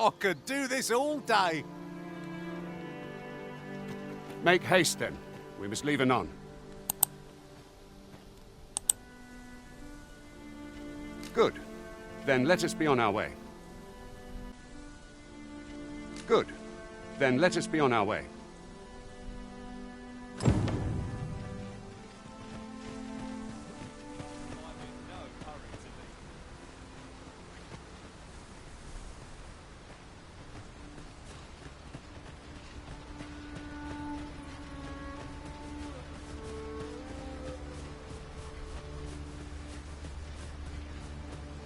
I could do this all day. Make haste, then. We must leave anon. Good. Then let us be on our way. Good. Then let us be on our way.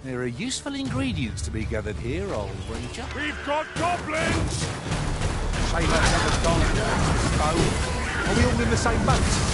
There are useful ingredients to be gathered here, old Ranger. We've got goblins! Shame I haven't gone. Oh, are we all in the same boat?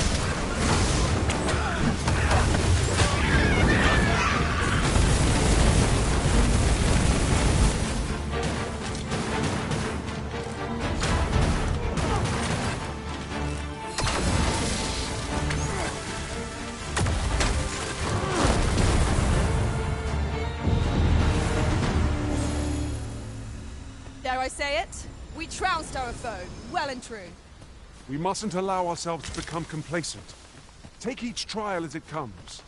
Dare I say it? We trounced our foe, well and true. We mustn't allow ourselves to become complacent. Take each trial as it comes.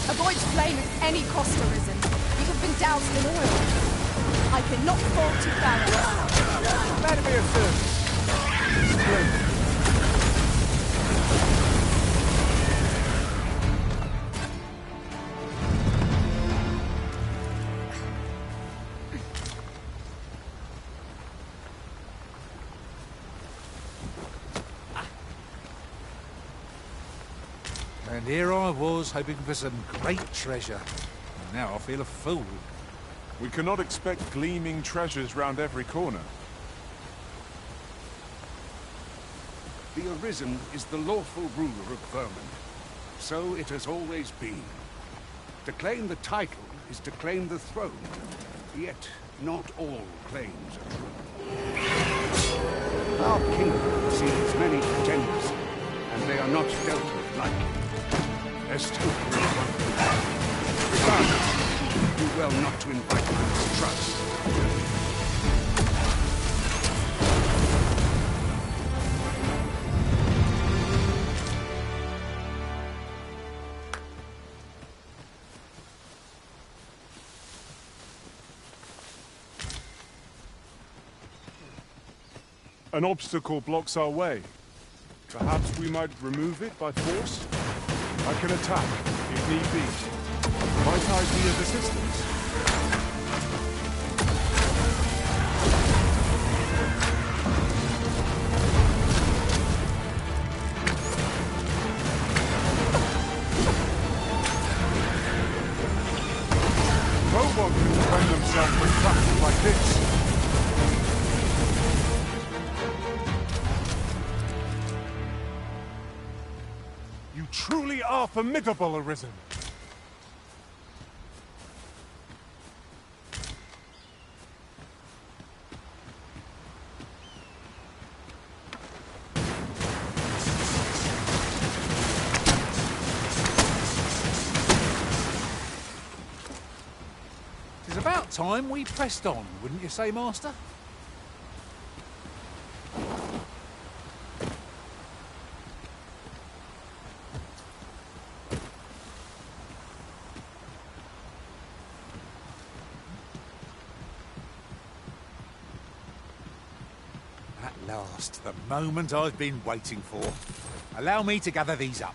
Avoid flame at any cost, Arisen. You have been doused in oil. I cannot fault you, Baron. That'd be a service. Splendid. And here I was, hoping for some great treasure. And now I feel a fool. We cannot expect gleaming treasures round every corner. The Arisen is the lawful ruler of Vermont. So it has always been. To claim the title is to claim the throne. Yet, not all claims are true. Our kingdom sees many pretenders, and they are not dealt with lightly. There's still great one. Regardless, do well not to invite my mistrust. An obstacle blocks our way. Perhaps we might remove it by force? I can attack, if need be. Might I be of assistance? No one can defend themselves with traps like this. You truly are formidable, Arisen. It's about time we pressed on, wouldn't you say, Master? At last, the moment I've been waiting for. Allow me to gather these up.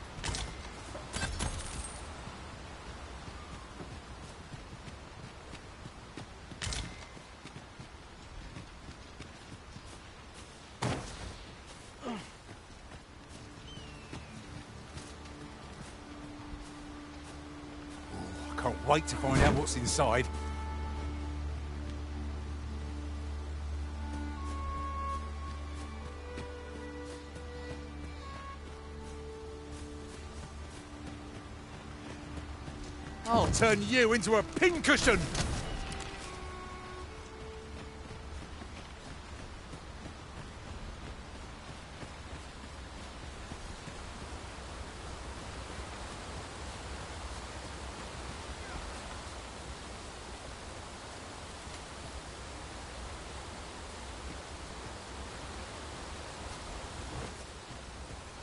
I can't wait to find out what's inside. I'll turn you into a pincushion!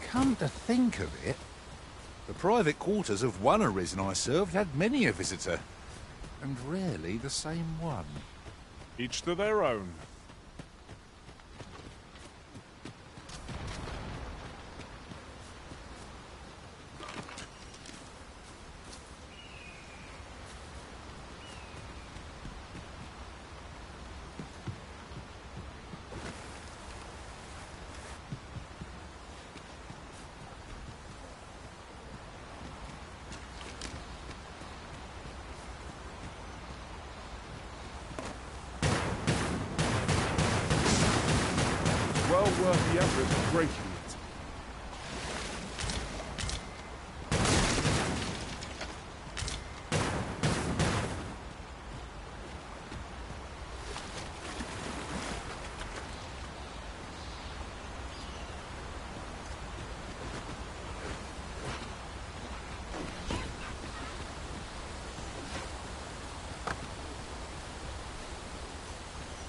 Come to think of it, the private quarters of one Arisen I served had many a visitor, and rarely the same one. Each to their own. Well worth the effort of breaking it.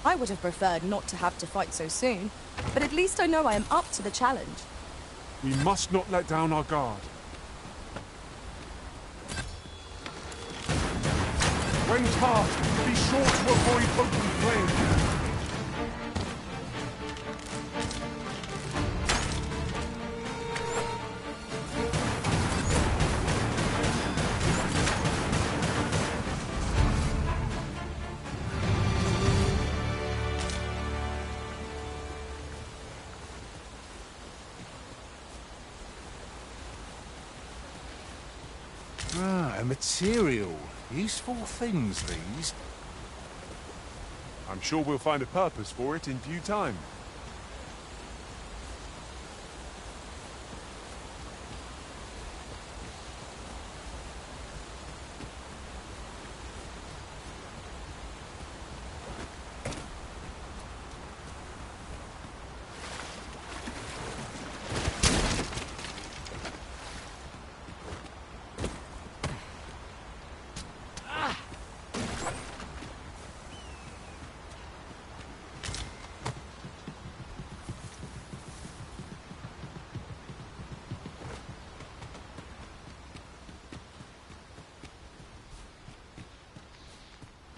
I would have preferred not to have to fight so soon, but at least I know I am up to the challenge. We must not let down our guard. When tasked, be sure to avoid open flame. Ah, a material. Useful things, these. I'm sure we'll find a purpose for it in due time.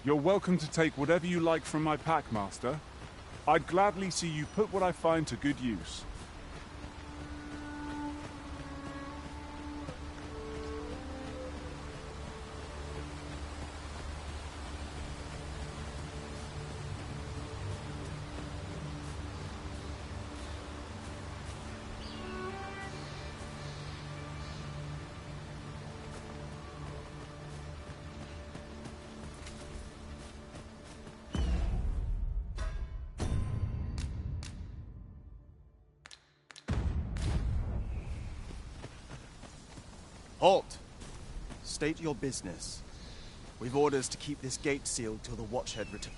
You're welcome to take whatever you like from my pack, Master. I'd gladly see you put what I find to good use. Halt! State your business. We've orders to keep this gate sealed till the Watchhead returns.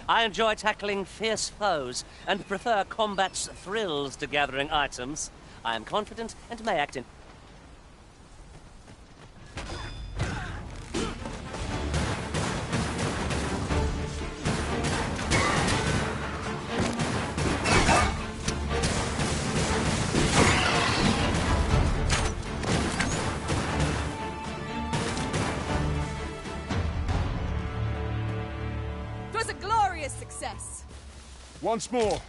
I enjoy tackling fierce foes and prefer combat's thrills to gathering items. I am confident and may act in... Once more.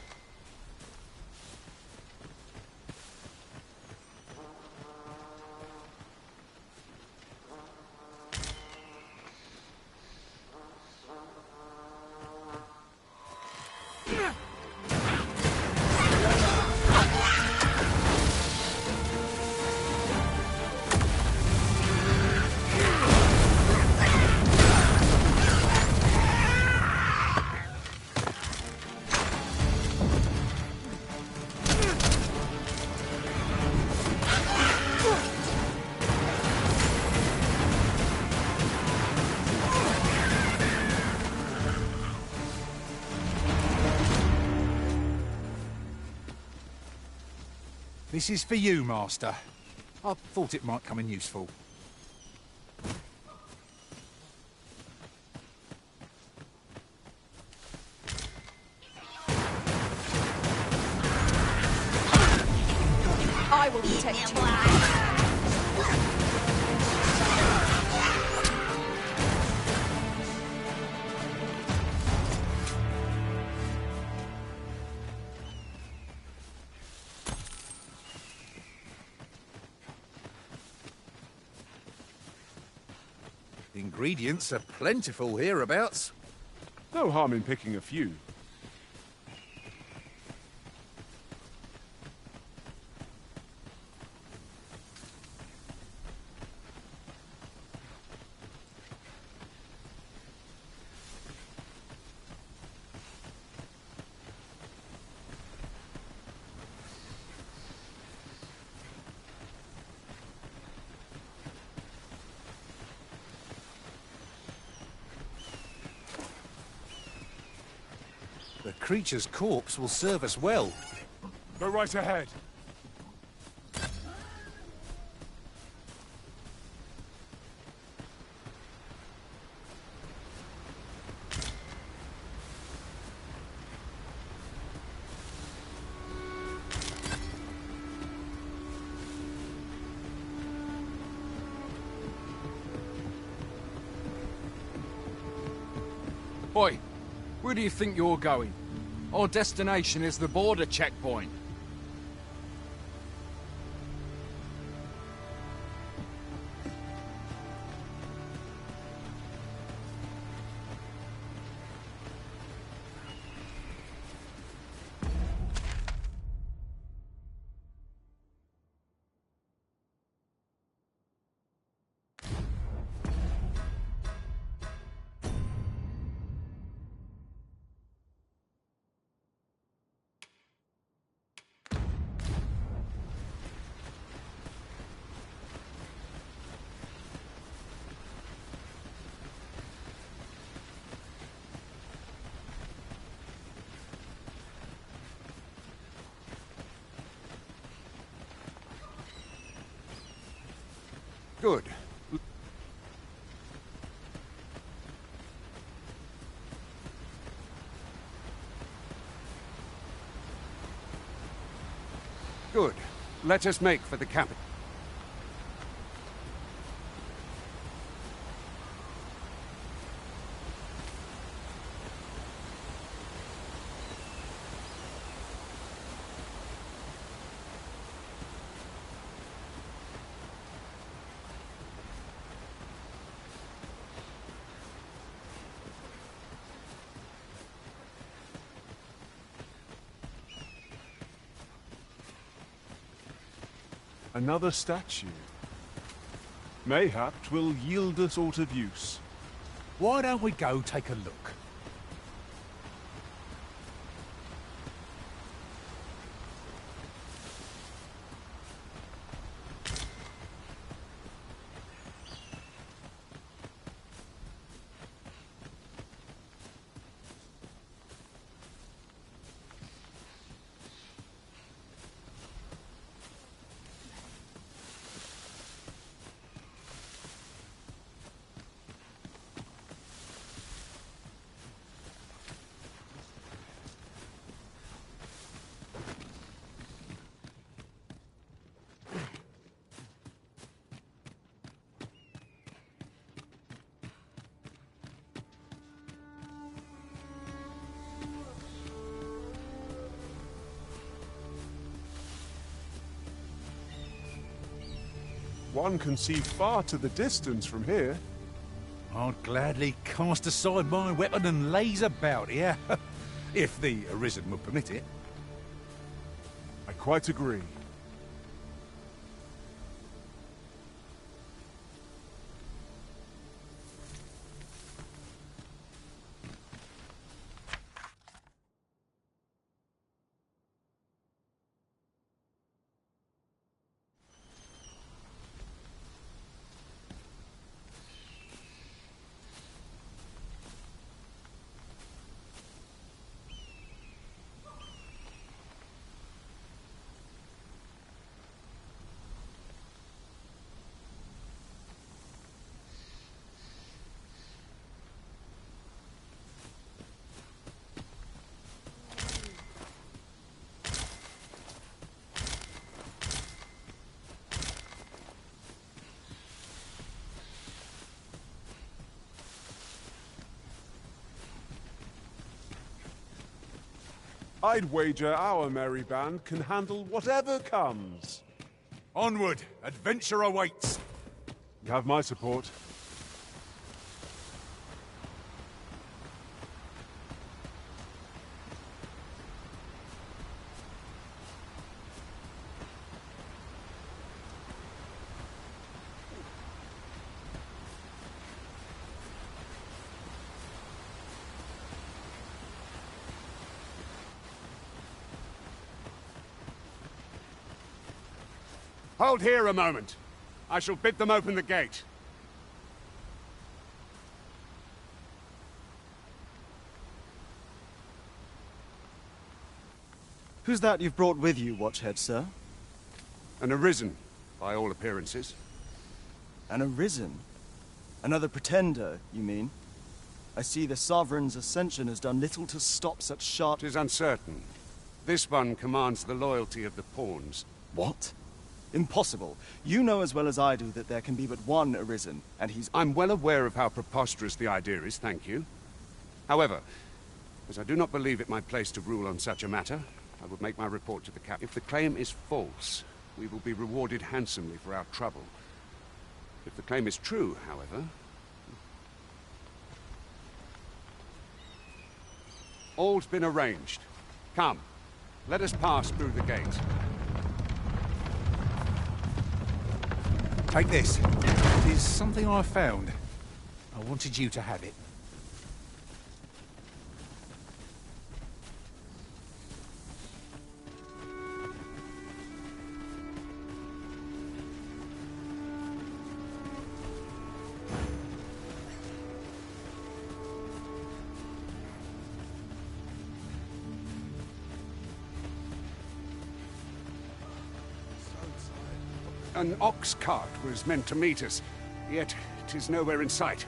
This is for you, Master. I thought it might come in useful. I will protect you. Ingredients are plentiful hereabouts. No harm in picking a few. The creature's corpse will serve us well. Go right ahead. Boy, where do you think you're going? Our destination is the border checkpoint. Good. Good. Let us make for the capital. Another statue. Mayhap 'twill yield us aught of use. Why don't we go take a look? One can see far to the distance from here. I'd gladly cast aside my weapon and laze about here, if the Arisen would permit it. I quite agree. I'd wager our merry band can handle whatever comes. Onward! Adventure awaits! You have my support. Hold here a moment. I shall bid them open the gate. Who's that you've brought with you, Watchhead, sir? An Arisen, by all appearances. An Arisen? Another pretender, you mean? I see the Sovereign's ascension has done little to stop such sharp... 'Tis uncertain. This one commands the loyalty of the pawns. What? Impossible. You know as well as I do that there can be but one Arisen, and he's... I'm well aware of how preposterous the idea is, thank you. However, as I do not believe it my place to rule on such a matter, I would make my report to the captain. If the claim is false, we will be rewarded handsomely for our trouble. If the claim is true, however... All's been arranged. Come, let us pass through the gate. Take this. It is something I found. I wanted you to have it. An ox cart was meant to meet us, yet it is nowhere in sight.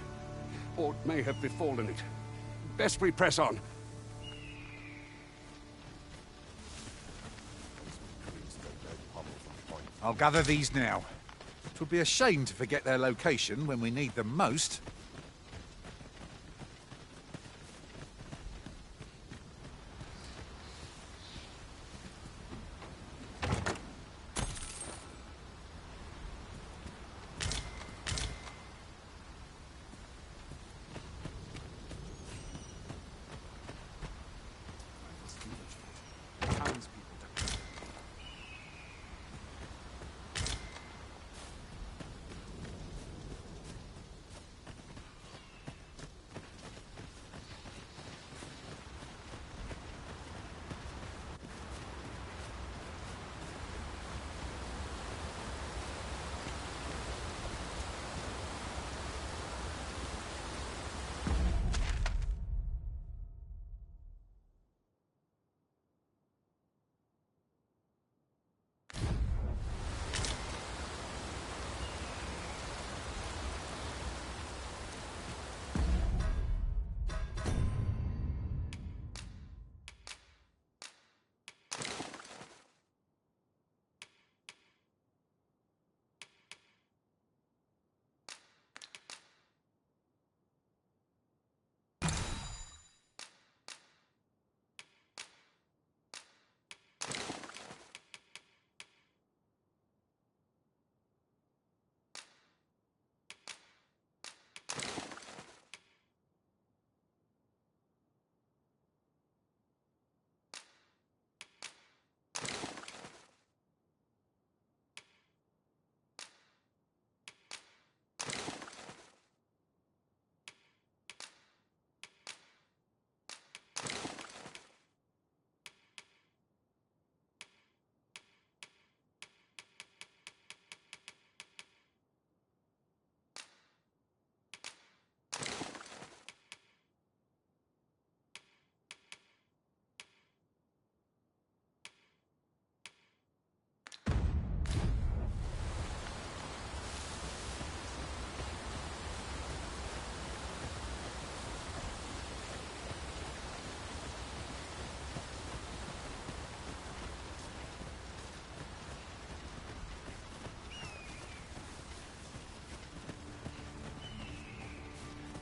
Aught may have befallen it. Best we press on. I'll gather these now. It would be a shame to forget their location when we need them most.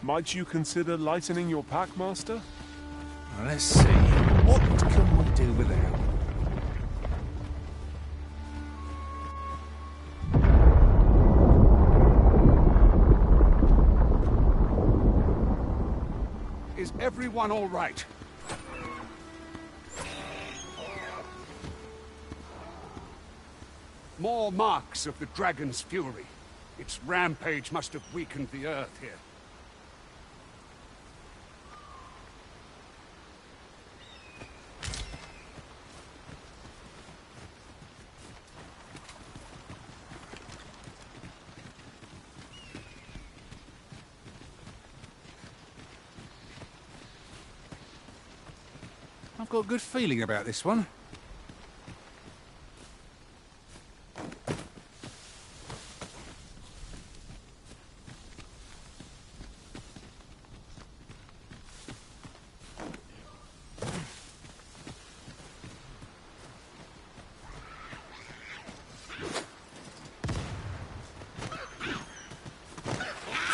Might you consider lightening your pack, Master? Now, let's see. What can we do without? Is everyone all right? More marks of the dragon's fury. Its rampage must have weakened the earth here. I've got a good feeling about this one.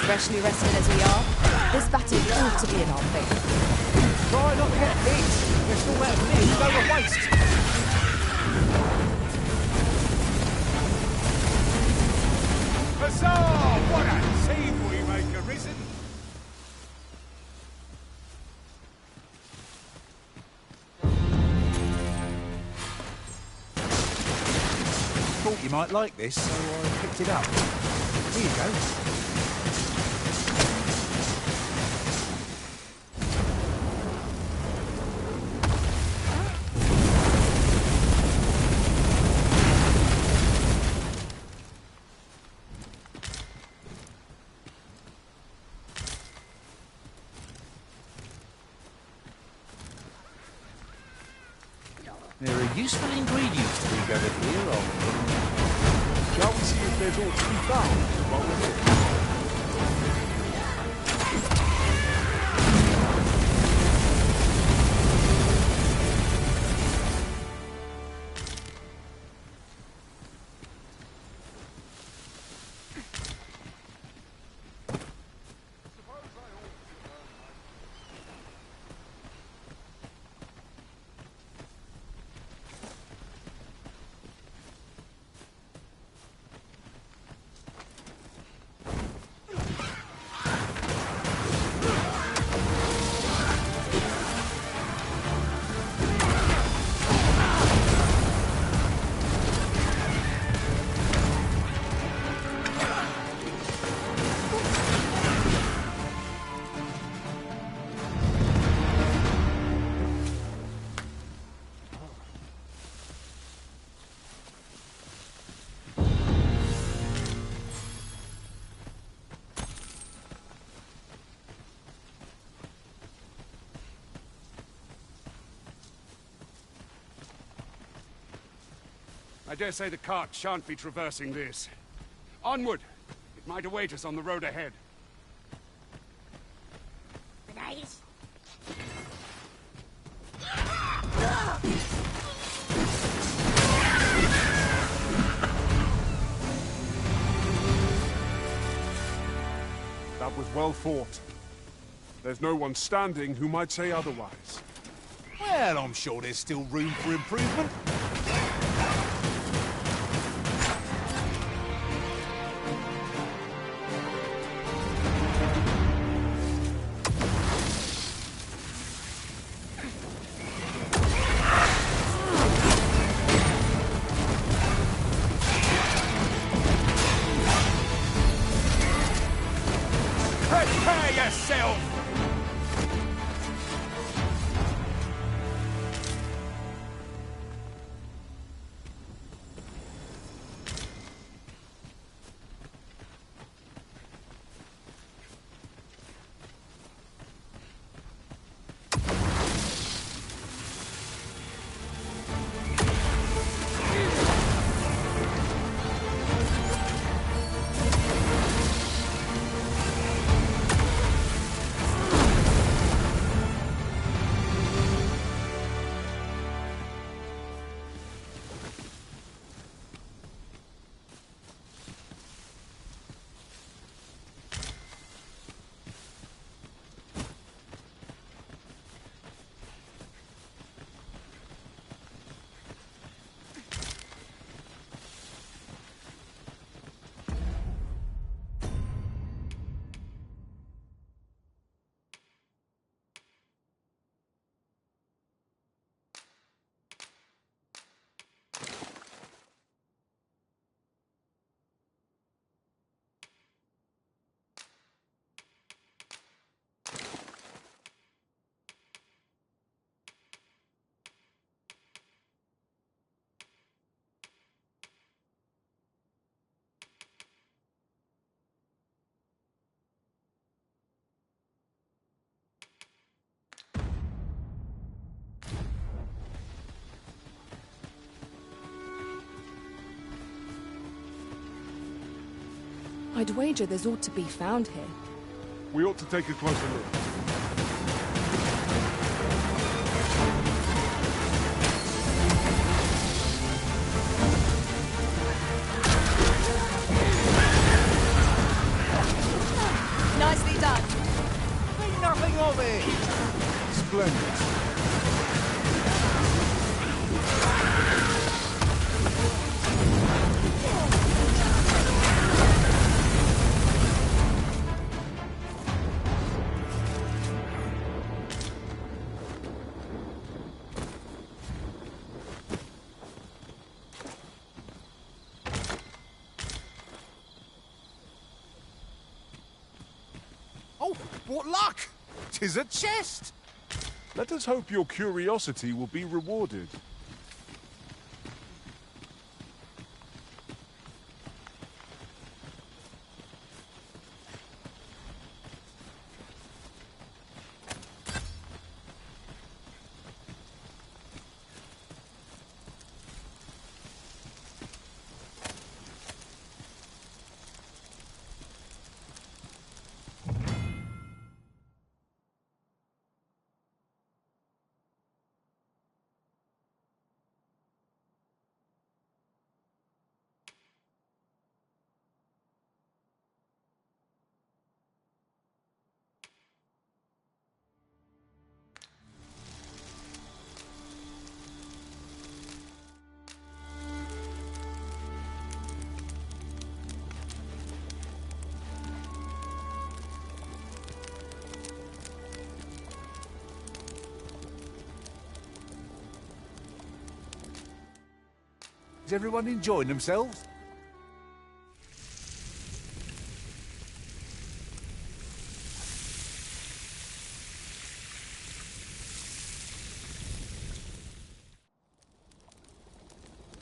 Freshly rested as we are, this battle ought to be in our favour. Try not to get hit. We're still out of minutes go to waste. Huzzah! What a team we make, Arisen! Thought you might like this, so I picked it up. Here you go. There are useful ingredients to be gathered here, Shall we see if there's aught to be found while we're here? I dare say the cart shan't be traversing this. Onward! It might await us on the road ahead. That was well fought. There's no one standing who might say otherwise. Well, I'm sure there's still room for improvement. Prepare yourself! I'd wager there's ought to be found here. We ought to take a closer look. Nicely done. Think nothing of it. Splendid. Oh, what luck! 'Tis a chest! Let us hope your curiosity will be rewarded. Is everyone enjoying themselves?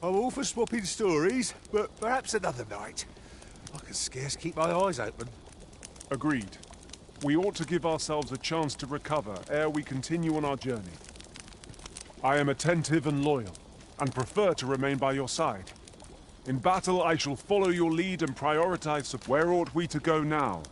I'm all for swapping stories, but perhaps another night. I can scarce keep my eyes open. Agreed. We ought to give ourselves a chance to recover ere we continue on our journey. I am attentive and loyal, and prefer to remain by your side. In battle, I shall follow your lead and prioritize support. Where ought we to go now?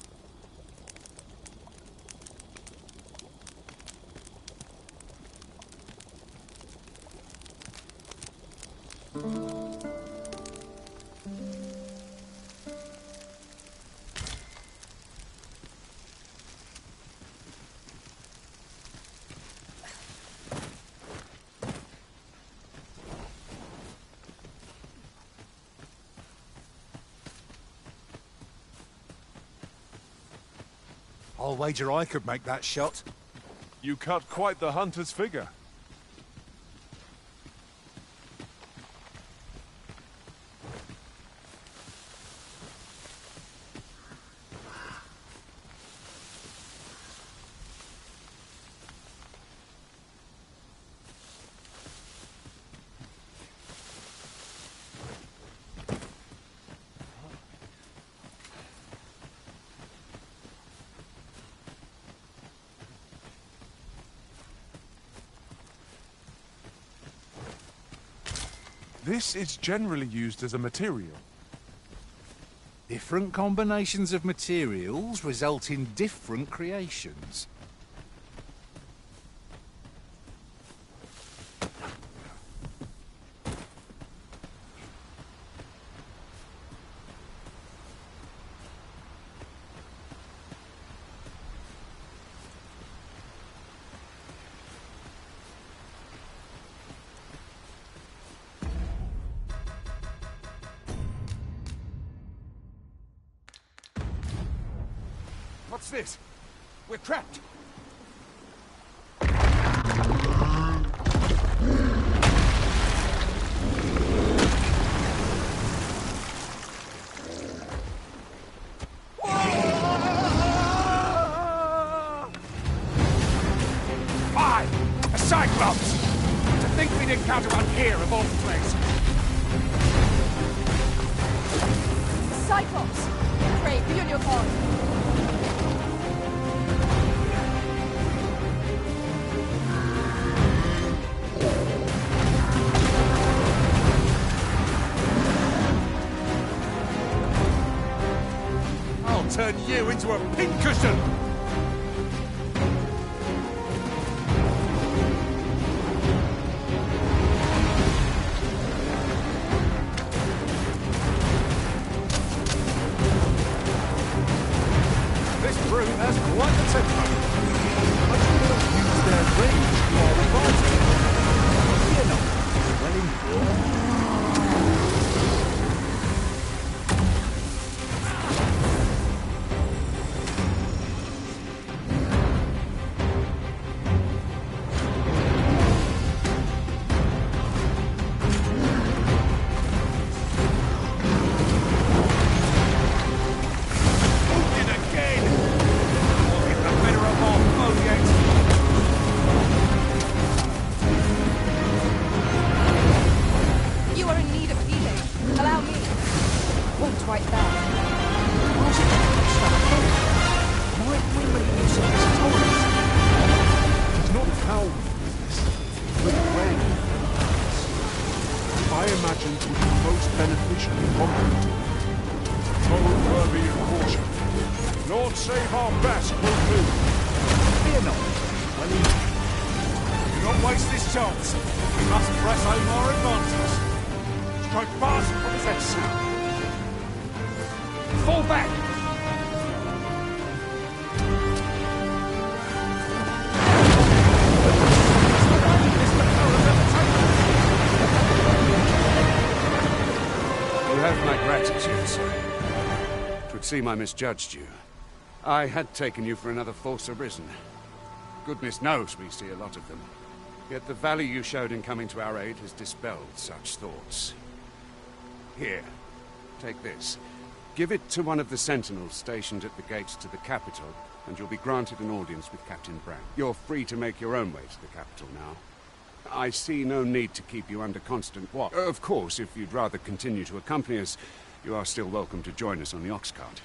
I'll wager I could make that shot. You cut quite the hunter's figure. This is generally used as a material. Different combinations of materials result in different creations. What's this? We're trapped. A Cyclops! To think we'd encounter one here of all places. Cyclops! Pray, be on your guard. turn you into a pincushion! This broom has quite the temper. But you will use their rage to our advantage. Fear not. Well informed. You are in need of healing. Allow me. Went right there. Was it might we make use of this tolerance? It's not how we do this, but when. I imagine it would be most beneficial in conflict. Oh, worthy of caution. Lord save our best will do. Fear not. Well informed. Do not waste this chance. We must press home our advantage. Strike fast from his head sound. Fall back! You have my gratitude, sir. Twould seem I misjudged you. I had taken you for another Force Arisen. Goodness knows we see a lot of them. Yet the value you showed in coming to our aid has dispelled such thoughts. Here, take this. Give it to one of the sentinels stationed at the gates to the capital, and you'll be granted an audience with Captain Brown. You're free to make your own way to the capital now. I see no need to keep you under constant watch. Of course, if you'd rather continue to accompany us, you are still welcome to join us on the ox cart.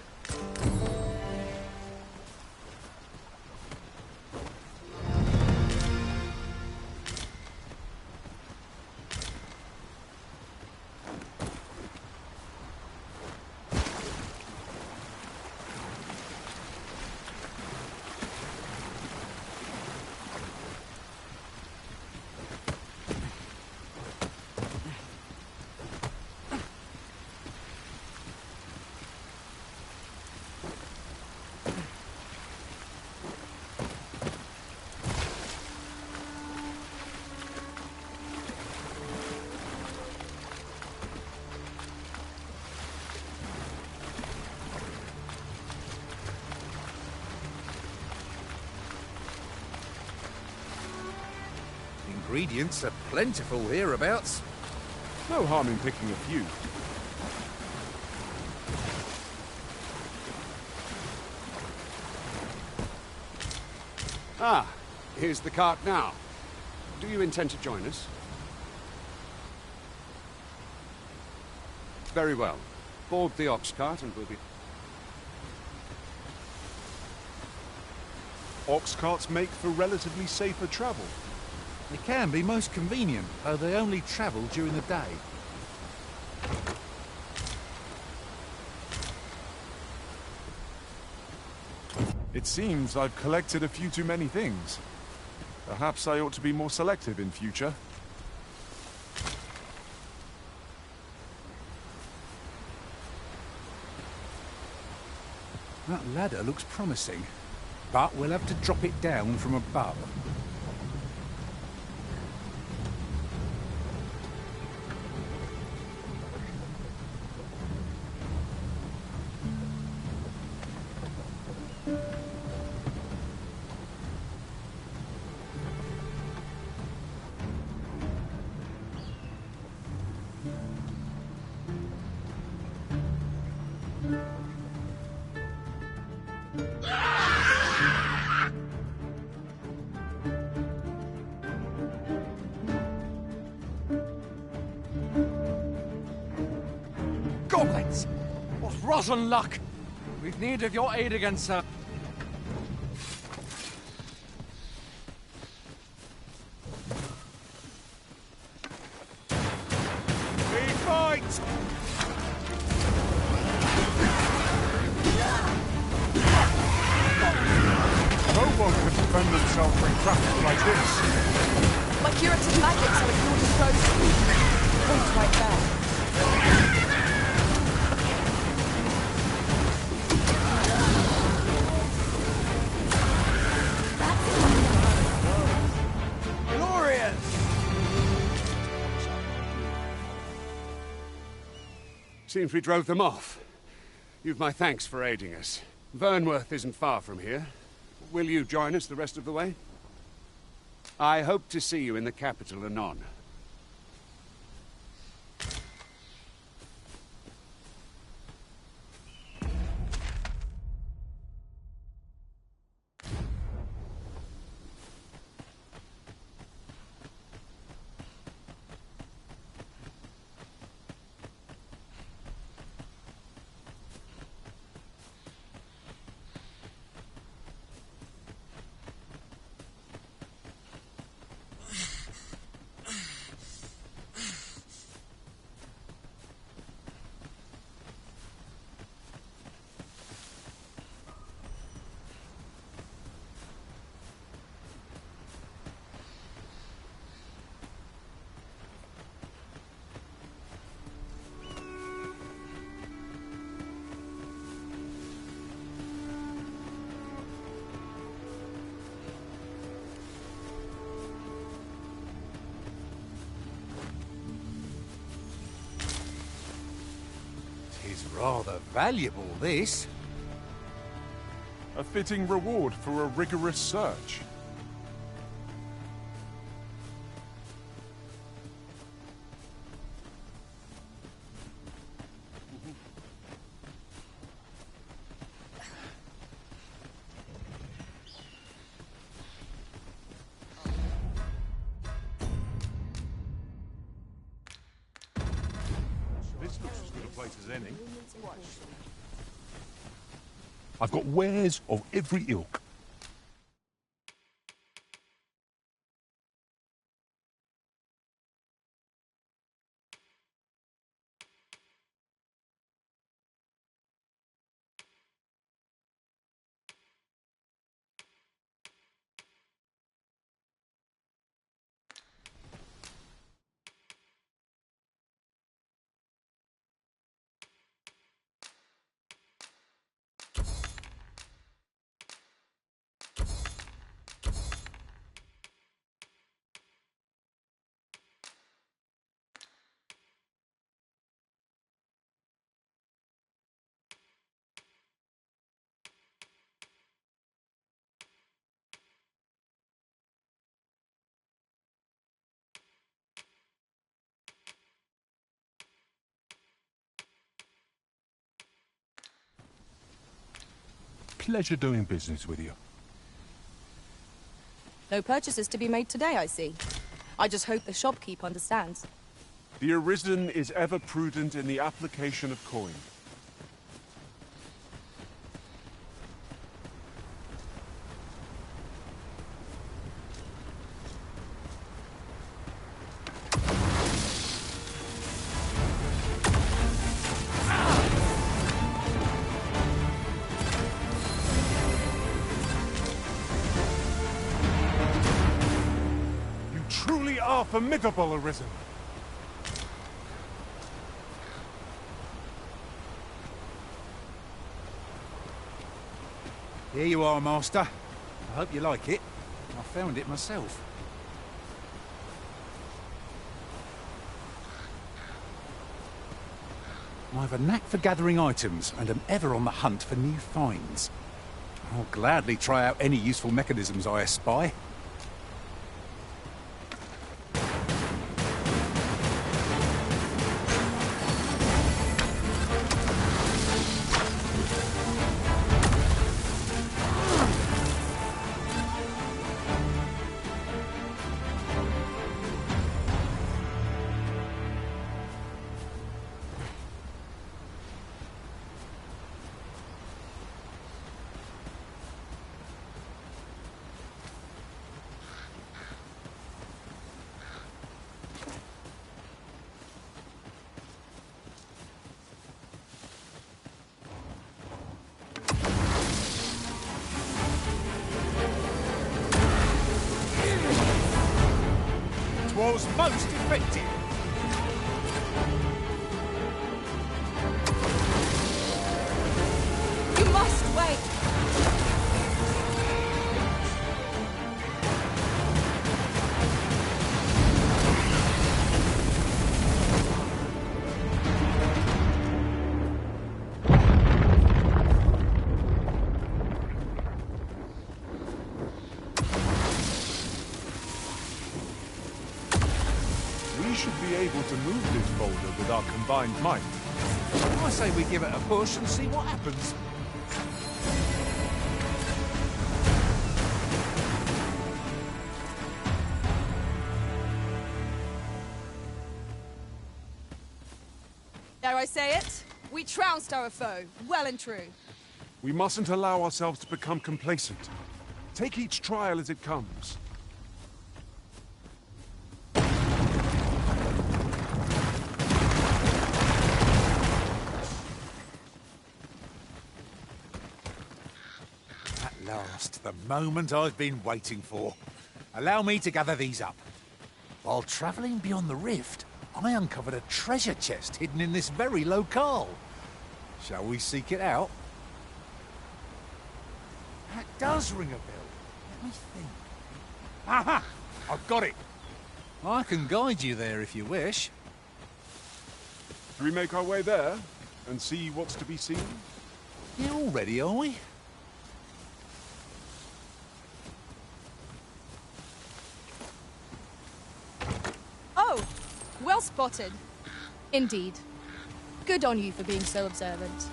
Ingredients are plentiful hereabouts. No harm in picking a few. Ah, here's the cart now. Do you intend to join us? Very well. Board the ox cart and we'll be... Ox carts make for relatively safer travel. They can be most convenient, though they only travel during the day. It seems I've collected a few too many things. Perhaps I ought to be more selective in future. That ladder looks promising, but we'll have to drop it down from above. Goblins! What rotten luck! We've need of your aid again, sir. We fight! defend themselves from traffic like this. My curative magic, so it can all just go. Point's right there. Seems we drove them off. You've my thanks for aiding us. Vernworth isn't far from here. Will you join us the rest of the way? I hope to see you in the capital anon. It's rather valuable, this. A fitting reward for a rigorous search. This looks as good a place as any. I've got wares of every ilk. Pleasure doing business with you. No purchases to be made today, I see. I just hope the shopkeep understands. The Arisen is ever prudent in the application of coin. Truly are formidable, Arisen. Here you are, Master. I hope you like it. I found it myself. I've a knack for gathering items and am ever on the hunt for new finds. I'll gladly try out any useful mechanisms I espy. was most effective. You must wait! We should be able to move this boulder with our combined might. I say we give it a push and see what happens. Dare I say it? We trounced our foe, well and true. We mustn't allow ourselves to become complacent. Take each trial as it comes. At last, the moment I've been waiting for. Allow me to gather these up. While travelling beyond the rift, I uncovered a treasure chest hidden in this very locale. Shall we seek it out? That does ring a bell. Let me think. Aha! I've got it. I can guide you there if you wish. Do we make our way there and see what's to be seen? You all ready, are we? Oh, well spotted. Indeed. Good on you for being so observant.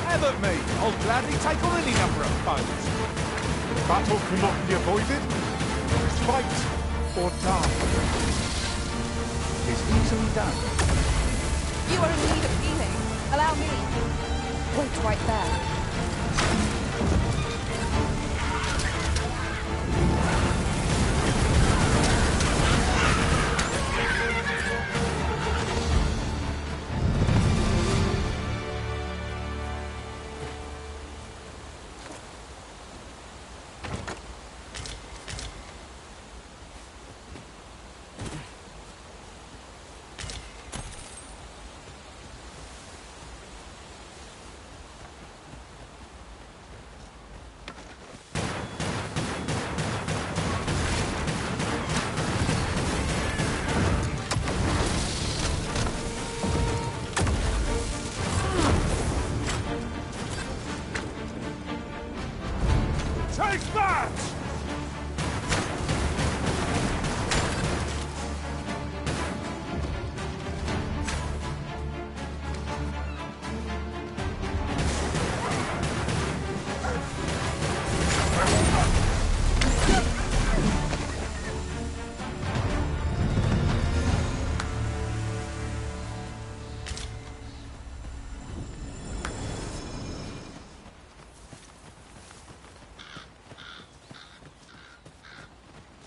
Have at me. I'll gladly take on any number of foes. Battle cannot be avoided. Fight or die. It's easily done. You are in need of healing. Allow me. Wait right there. Take that!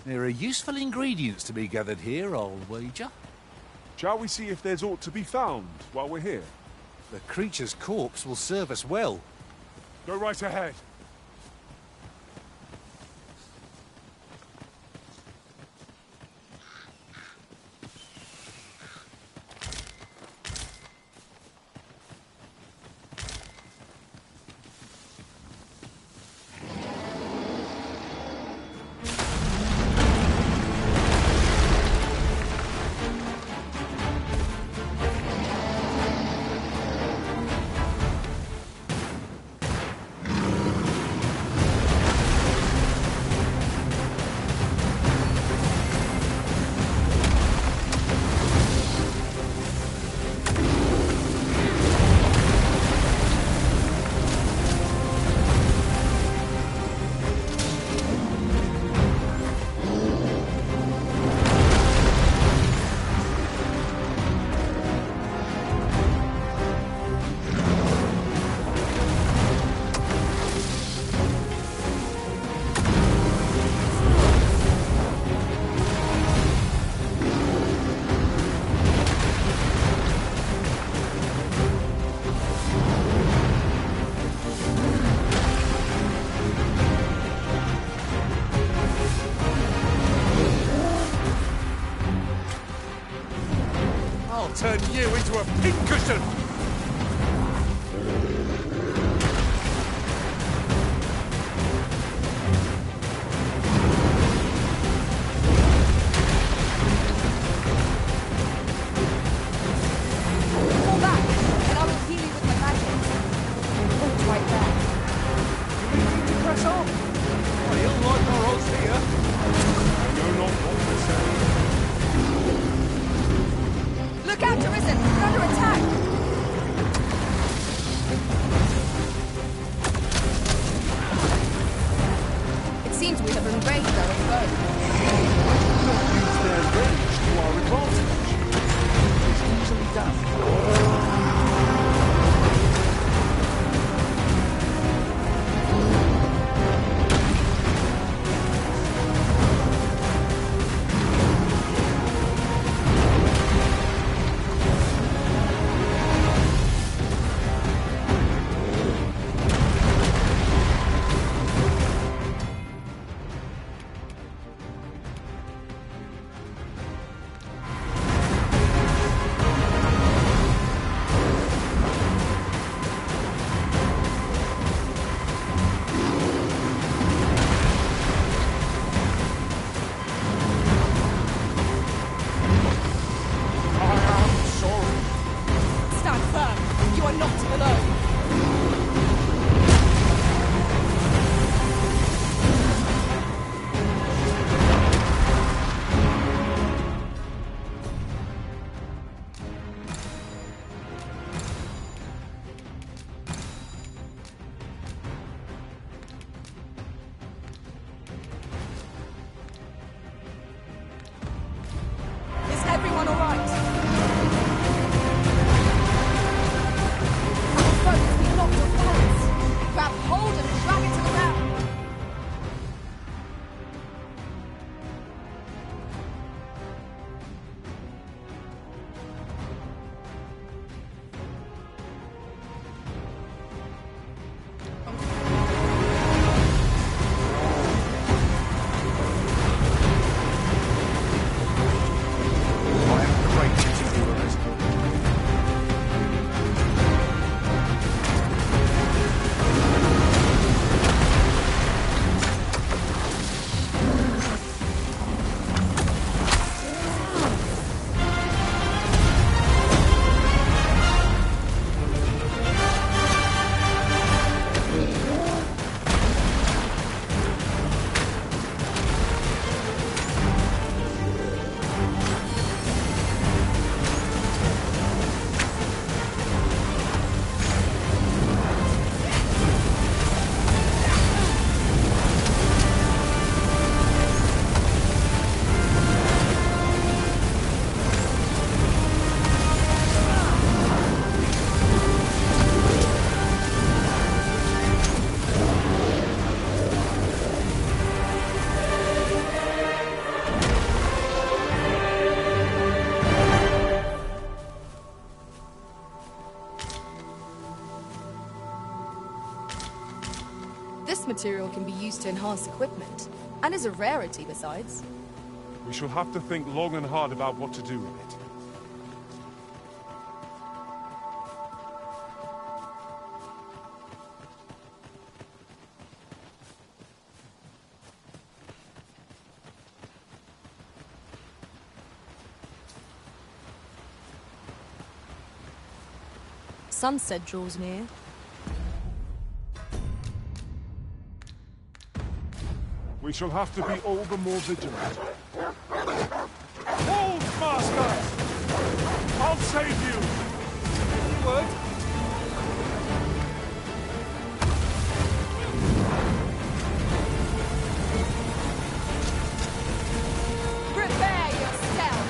There are useful ingredients to be gathered here, I'll wager. Shall we see if there's aught to be found while we're here? The creature's corpse will serve us well. Go right ahead. I'll turn you into a pincushion! Fall back, and I will heal you with my magic. Hold right there. You need to press on! Well, you'll like our odds here. I know not what to say. Look out, Arisen! We're under attack! It seems we have enraged our foe. Not use their rage to our advantage. It's easily done. Stand firm. You are not alone. Is everyone all right? Our foe has been knocked off balance. Grab hold and drag it to the ground. I am grateful to you, Arisen. This material can be used to enhance equipment, and is a rarity besides. We shall have to think long and hard about what to do with it. Sunset draws near. We shall have to be all the more vigilant. Hold, Master! I'll save you! Word? Prepare yourself!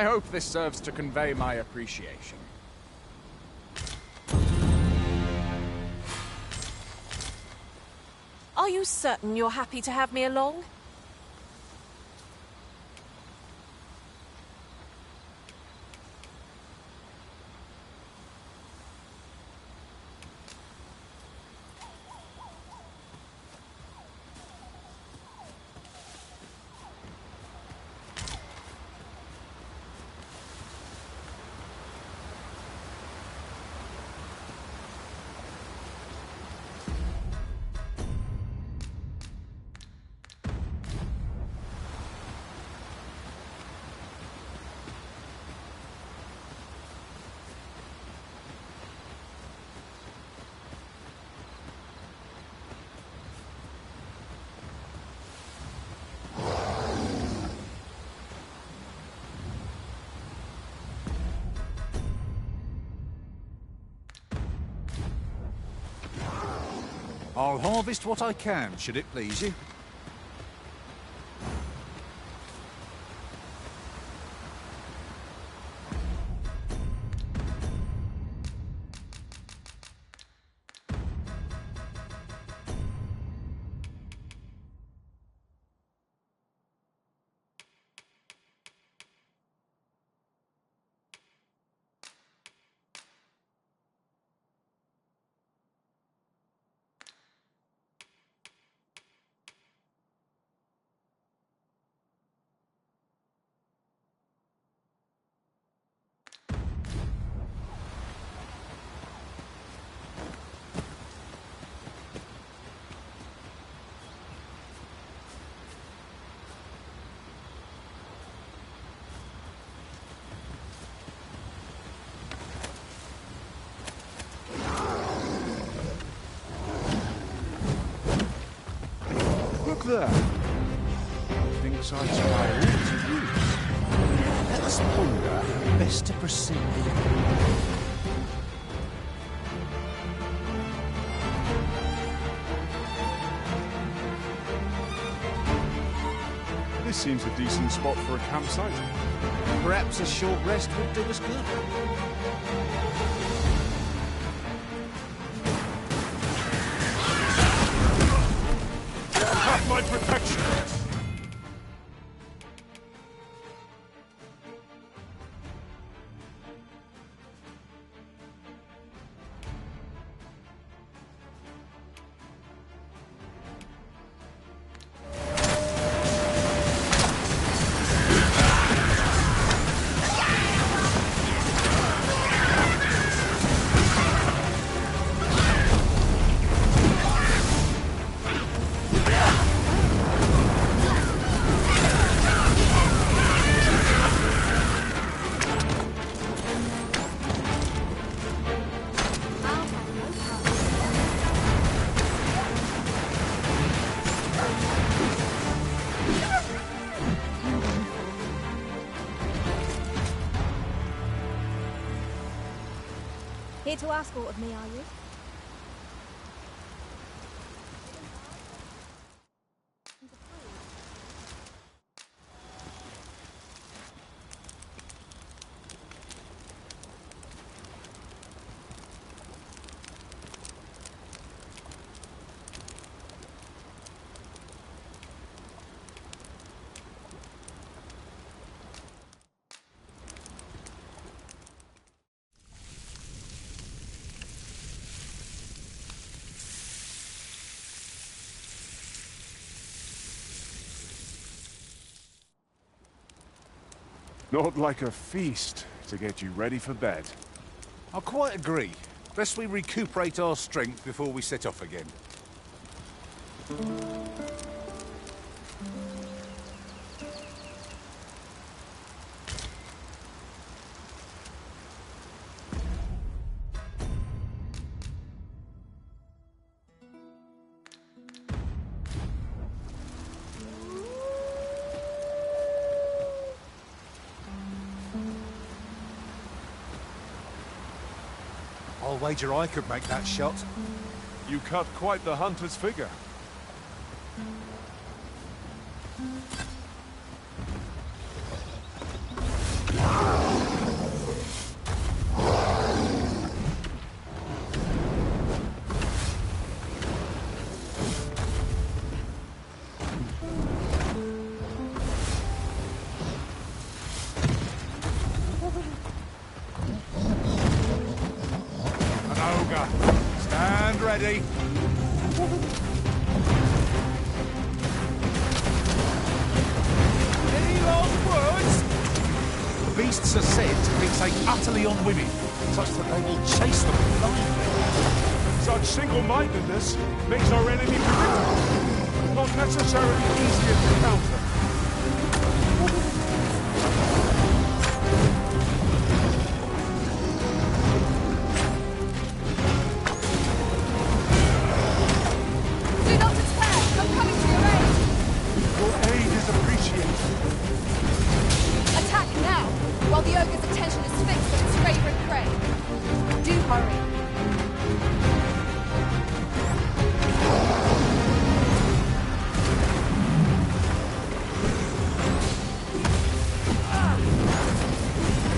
I hope this serves to convey my appreciation. Are you certain you're happy to have me along? I'll harvest what I can, should it please you. Look there. Thinks I try all to use. Let us ponder how best to proceed. This seems a decent spot for a campsite. Perhaps a short rest would do us good. Have my protection! Here to ask aught of me, are you? Not like a feast to get you ready for bed. I quite agree. Best we recuperate our strength before we set off again. I'll wager I could make that shot. You cut quite the hunter's figure. Ogre, stand ready. Any last words? The beasts are said to fixate utterly on women, such that they will chase them blindly. Such single-mindedness makes our enemy predictable, not necessarily easier to counter. Do not despair! I'm coming to your aid! Your aid is appreciated. Attack now, while the ogre's attention is fixed on its favorite prey. Do hurry.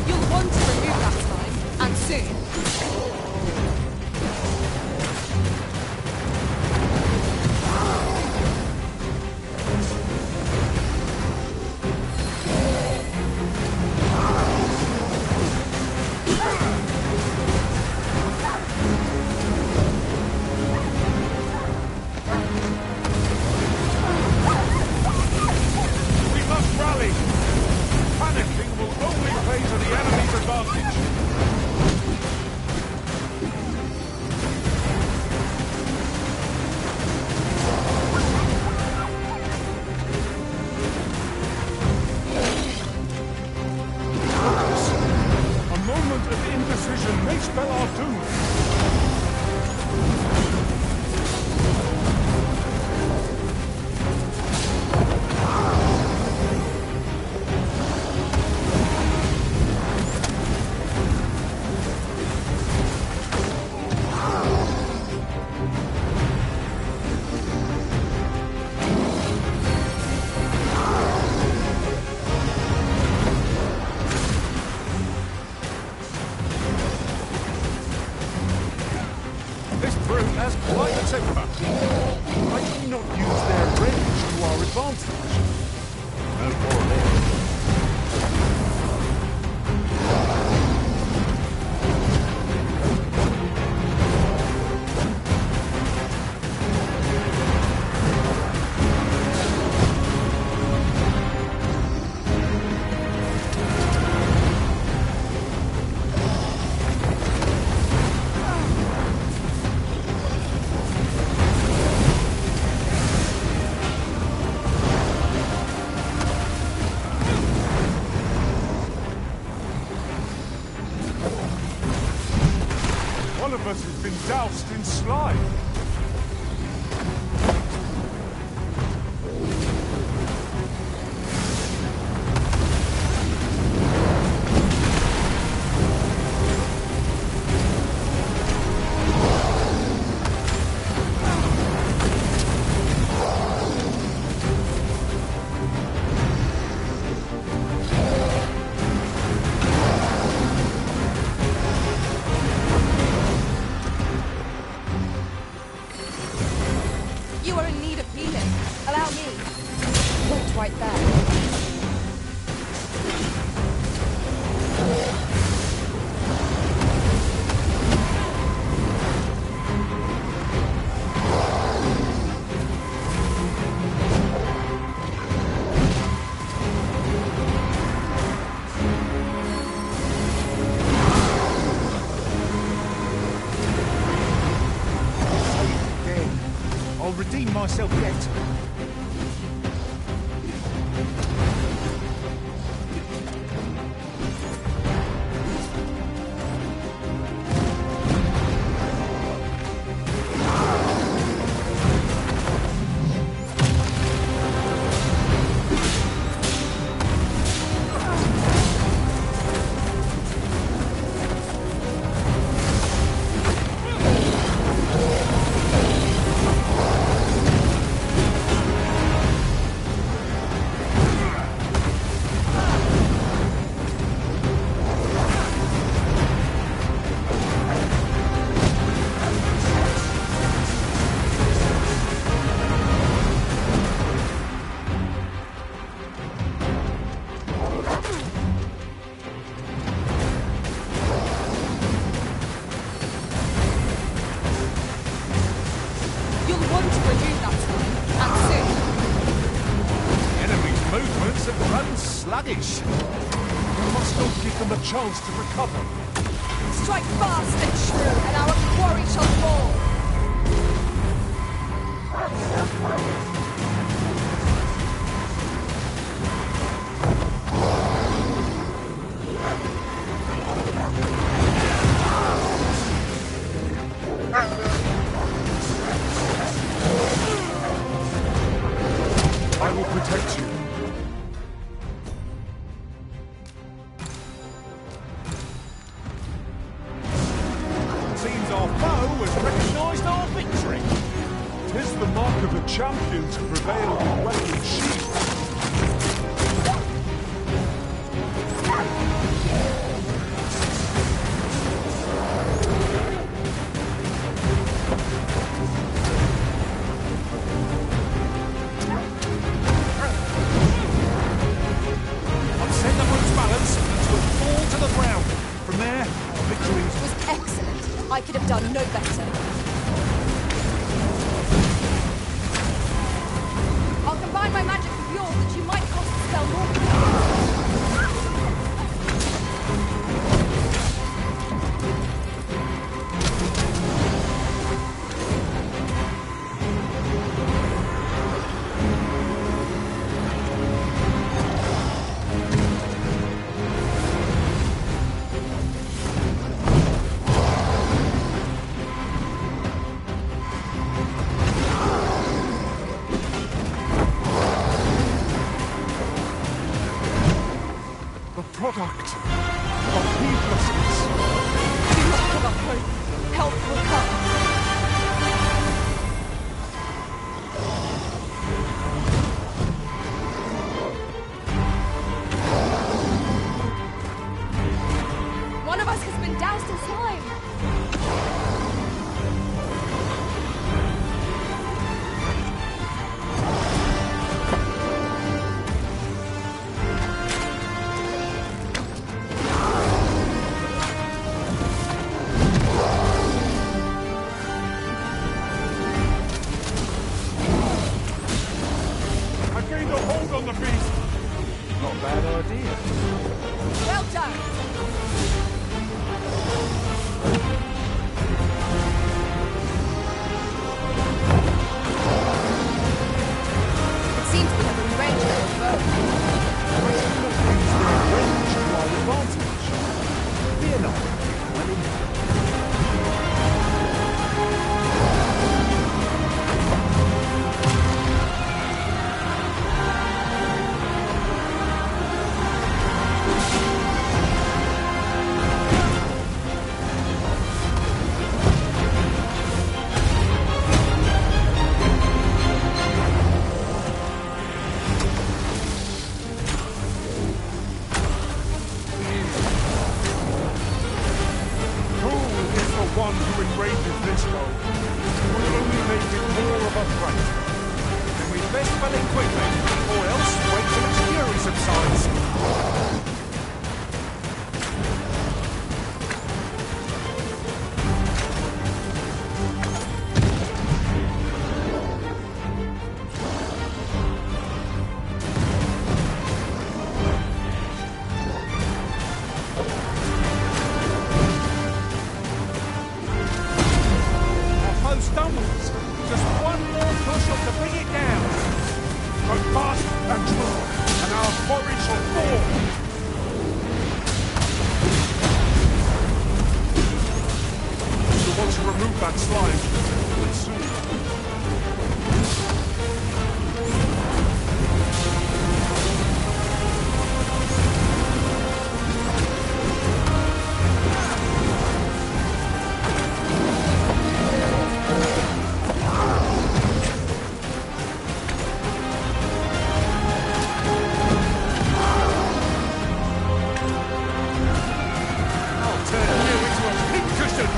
You'll want to remove that time, and soon. We must rally! Panicking will only play to the enemy's advantage. A moment of indecision may spell our doom. This brute has quite a temper. Might we not use their range to our advantage? No more there. One of us has been doused in slime. You are in need of healing. Allow me. Wait right there. I'll redeem myself yet. chance to recover. Strike fast and true, and our quarry shall fall. I will protect you. Seems our foe has recognised our victory. 'Tis the mark of a champion to prevail with weapons sheathed. I've set the brute's balance to fall to the ground. From there, our victory It was excellent. I could have done no better. I'll combine my magic with yours that you might cast the spell more. The product of heedlessness. Do not give up hope. Help will come. One of us has been doused in slime. I gained a hold on the beast. not a bad idea. Well done. It seems we have arranged our boat. Range to our advantage. Fear not. Well enough. Cruel is the one who enrages this foe. It will only make it more of a threat. Then we best fell in quickly, or else wait till its fury subsides. Our foe stumbles. Just one more push up to bring it down. Go fast and true, and our quarry shall fall. You'll want to remove that slime. Do it soon. I'll turn you into a pincushion.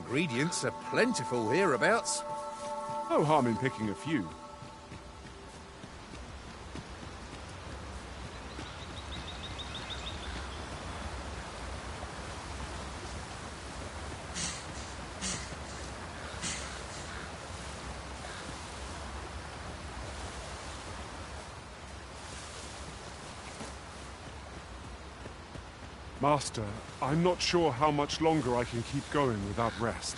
ingredients are plentiful hereabouts. No harm in picking a few. Master, I'm not sure how much longer I can keep going without rest.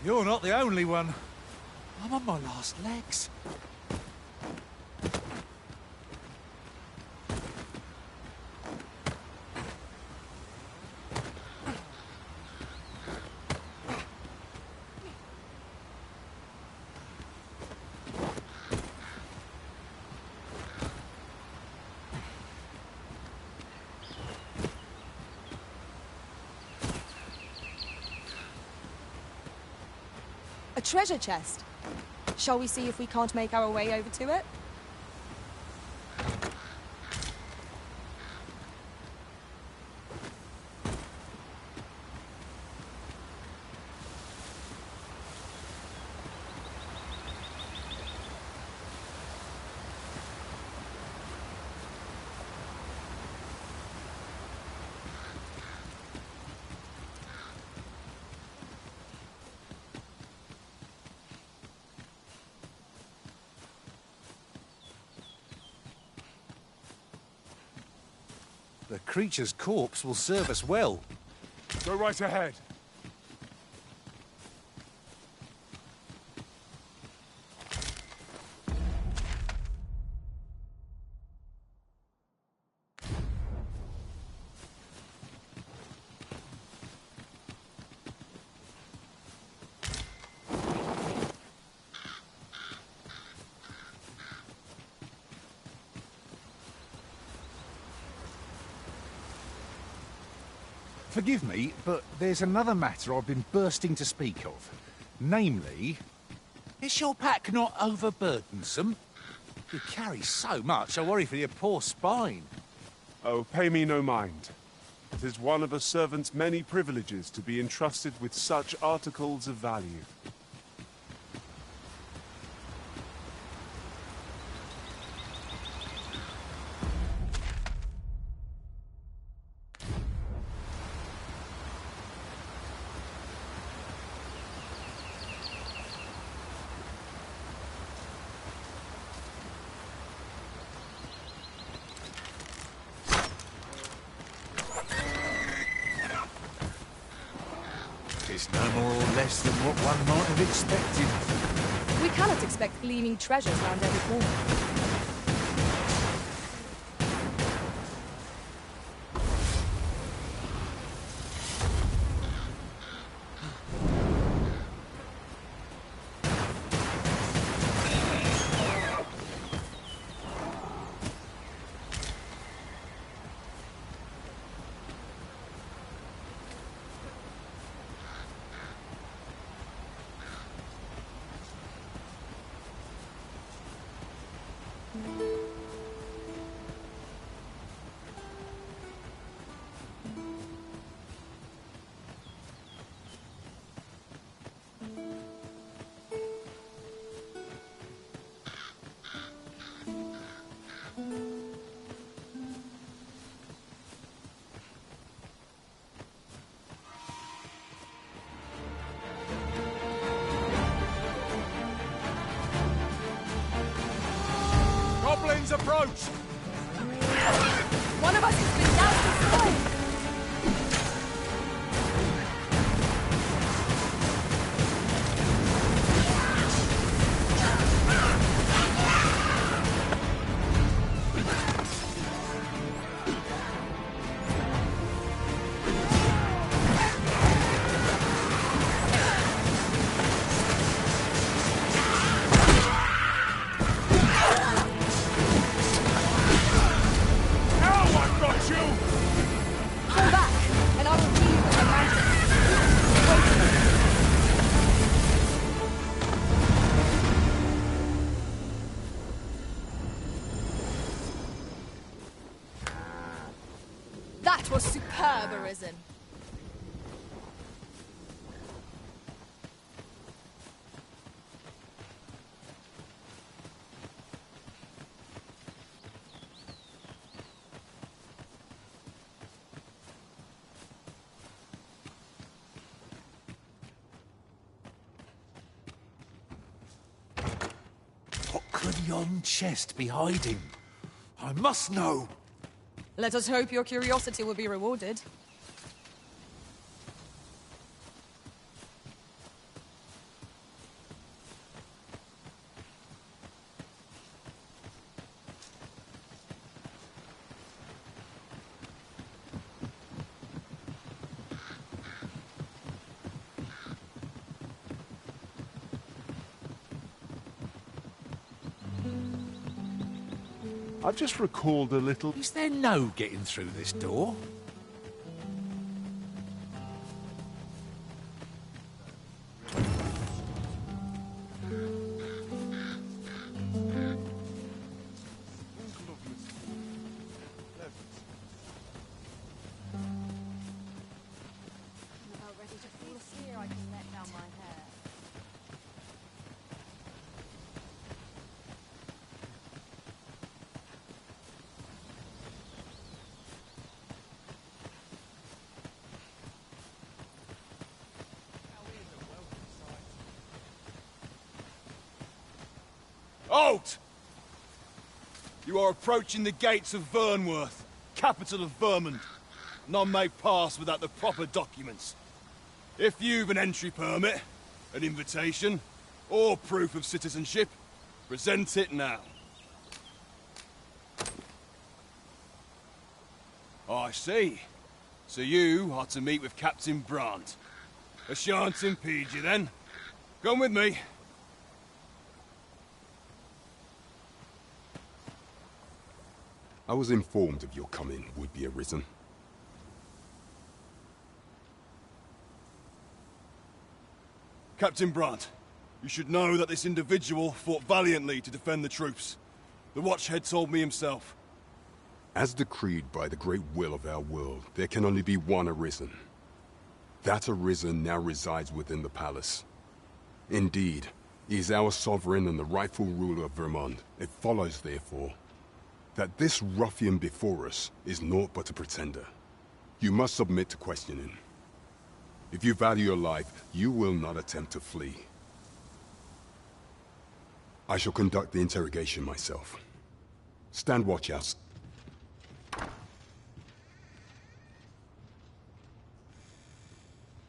You're not the only one. I'm on my last legs. A treasure chest. Shall we see if we can't make our way over to it? The creature's corpse will serve us well. Go right ahead. Forgive me, but there's another matter I've been bursting to speak of. Namely, is your pack not overburdensome? You carry so much, I worry for your poor spine. Oh, pay me no mind. It is one of a servant's many privileges to be entrusted with such articles of value. It's no more or less than what one might have expected. We cannot expect gleaming treasures round every corner. Goblins approach! One of us has been doused with smoke! That was superb, Arisen. yon chest be hiding? I must know. Let us hope your curiosity will be rewarded. I've just recalled a little... Is there no getting through this door? Halt! You are approaching the gates of Vernworth, capital of Vermont. None may pass without the proper documents. If you've an entry permit, an invitation, or proof of citizenship, present it now. I see. So you are to meet with Captain Brandt. I shan't impede you then. Come with me. I was informed of your coming, would-be Arisen. Captain Brandt, you should know that this individual fought valiantly to defend the troops. The Watchhead told me himself. As decreed by the great will of our world, there can only be one Arisen. That Arisen now resides within the palace. Indeed, he is our sovereign and the rightful ruler of Vermont. It follows, therefore, that this ruffian before us is naught but a pretender. You must submit to questioning. If you value your life, you will not attempt to flee. I shall conduct the interrogation myself. Stand watch out.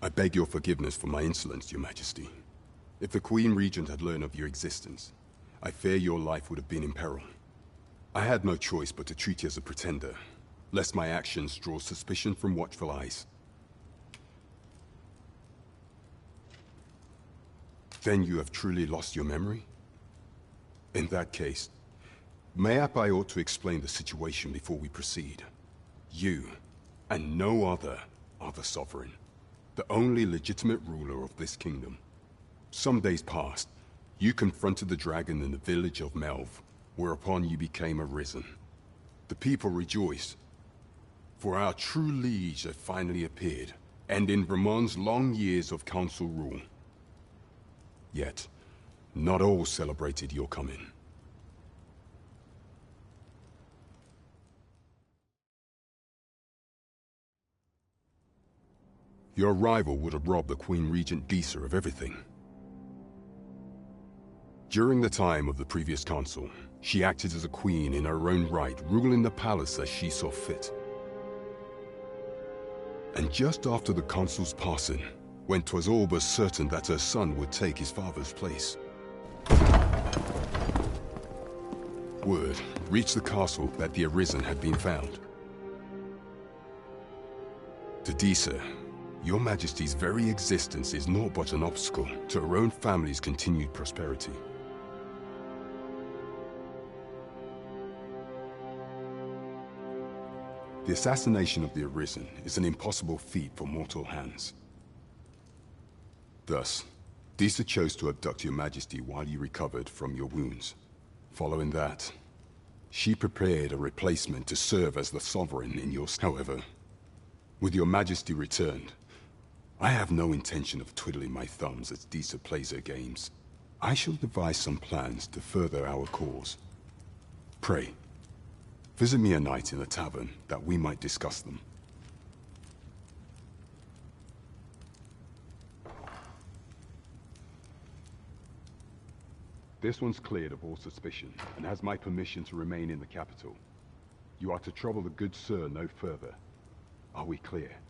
I beg your forgiveness for my insolence, Your Majesty. If the Queen Regent had learned of your existence, I fear your life would have been in peril. I had no choice but to treat you as a pretender, lest my actions draw suspicion from watchful eyes. Then you have truly lost your memory? In that case, mayhap I ought to explain the situation before we proceed. You, and no other, are the sovereign, the only legitimate ruler of this kingdom. Some days past, you confronted the dragon in the village of Melv, whereupon you became Arisen. The people rejoiced, for our true liege had finally appeared, ending Vermont's long years of council rule. Yet, not all celebrated your coming. Your arrival would have robbed the Queen Regent Disa of everything. During the time of the previous consul, she acted as a queen in her own right, ruling the palace as she saw fit. And just after the consul's passing, when 'twas all but certain that her son would take his father's place, word reached the castle that the Arisen had been found. To Disa, Your Majesty's very existence is naught but an obstacle to her own family's continued prosperity. The assassination of the Arisen is an impossible feat for mortal hands. Thus, Disa chose to abduct Your Majesty while you recovered from your wounds. Following that, she prepared a replacement to serve as the sovereign in your... However, with Your Majesty returned, I have no intention of twiddling my thumbs as Disa plays her games. I shall devise some plans to further our cause. Pray, visit me a night in the tavern that we might discuss them. This one's cleared of all suspicion, and has my permission to remain in the capital. You are to trouble the good sir no further. Are we clear?